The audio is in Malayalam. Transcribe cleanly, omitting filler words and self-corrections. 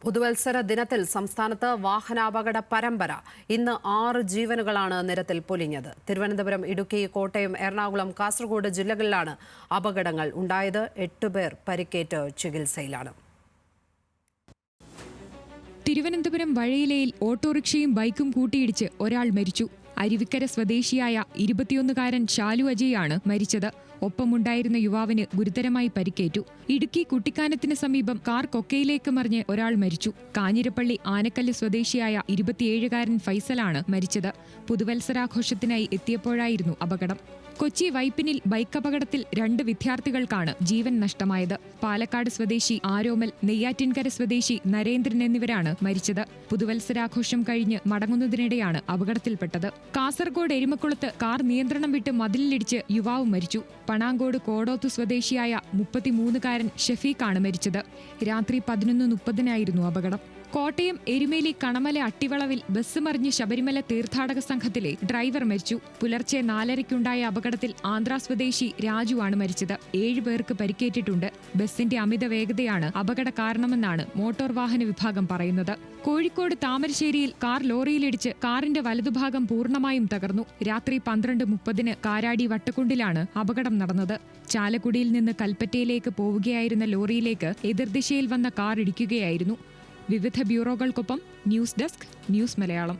പുതുവത്സര ദിനത്തിൽ സംസ്ഥാനത്ത് വാഹനാപകട പരമ്പര. ഇന്ന് 6 ജീവനുകളാണ് നിരത്തിൽ പൊലിഞ്ഞത്. തിരുവനന്തപുരം, ഇടുക്കി, കോട്ടയം, എറണാകുളം, കാസർഗോഡ് ജില്ലകളിലാണ് അപകടങ്ങൾ ഉണ്ടായത്. 8 പേർ പരിക്കേറ്റ് ചികിത്സയിലാണ്. തിരുവനന്തപുരം വഴയിലയിൽ ഓട്ടോറിക്ഷയും ബൈക്കും കൂട്ടിയിടിച്ച് ഒരാൾ മരിച്ചു. അരുവിക്കര സ്വദേശിയായ 21-കാരൻ ഷാലു അജയാണ് മരിച്ചത്. ഒപ്പമുണ്ടായിരുന്ന യുവാവിന് ഗുരുതരമായി പരിക്കേറ്റു. ഇടുക്കി കുട്ടിക്കാനത്തിന് സമീപം കാർ കൊക്കയിലേക്ക് മറിഞ്ഞ് ഒരാൾ മരിച്ചു. കാഞ്ഞിരപ്പള്ളി ആനക്കല്ല് സ്വദേശിയായ 27-കാരൻ ഫൈസലാണ് മരിച്ചത്. പുതുവത്സരാഘോഷത്തിനായി എത്തിയപ്പോഴായിരുന്നു അപകടം. കൊച്ചി വൈപ്പിനിൽ ബൈക്ക് അപകടത്തിൽ 2 വിദ്യാർത്ഥികൾക്കാണ് ജീവൻ നഷ്ടമായത്. പാലക്കാട് സ്വദേശി ആരോമൽ, നെയ്യാറ്റിൻകര സ്വദേശി നരേന്ദ്രൻ എന്നിവരാണ് മരിച്ചത്. പുതുവത്സരാഘോഷം കഴിഞ്ഞ് മടങ്ങുന്നതിനിടെയാണ് അപകടത്തിൽപ്പെട്ടത്. കാസർഗോഡ് എരുമക്കുളത്ത് കാർ നിയന്ത്രണം വിട്ട് മതിലിലിടിച്ച് യുവാവ് മരിച്ചു. പണാങ്കോട് കോടോത്തു സ്വദേശിയായ 33-കാരൻ ഷഫീഖാണ് മരിച്ചത്. രാത്രി 11:30-നായിരുന്നു അപകടം. കോട്ടയം എരുമേലി കണമല അട്ടിവളവിൽ ബസ് മറിഞ്ഞ് ശബരിമല തീർത്ഥാടക സംഘത്തിലെ ഡ്രൈവർ മരിച്ചു. പുലർച്ചെ 4:30-ക്കുണ്ടായ അപകടത്തിൽ ആന്ധ്ര സ്വദേശി രാജുവാണ് മരിച്ചത്. 7 പേർക്ക് പരിക്കേറ്റിട്ടുണ്ട്. ബസിന്റെ അമിത വേഗതയാണ് അപകട കാരണമെന്നാണ് മോട്ടോർ വാഹന വിഭാഗം പറയുന്നത്. കോഴിക്കോട് താമരശ്ശേരിയിൽ കാർ ലോറിയിലിടിച്ച് കാറിന്റെ വലതുഭാഗം പൂർണ്ണമായും തകർന്നു. രാത്രി 12:30-ന് കാരാടി വട്ടക്കുണ്ടിലാണ് അപകടം നടന്നത്. ചാലക്കുടിയിൽ നിന്ന് കൽപ്പറ്റയിലേക്ക് പോവുകയായിരുന്ന ലോറിയിലേക്ക് എതിർദിശയിൽ വന്ന കാർ ഇടിക്കുകയായിരുന്നു. വിവിധ ബ്യൂറോകൾക്കൊപ്പം ന്യൂസ് ഡെസ്ക്, ന്യൂസ് മലയാളം.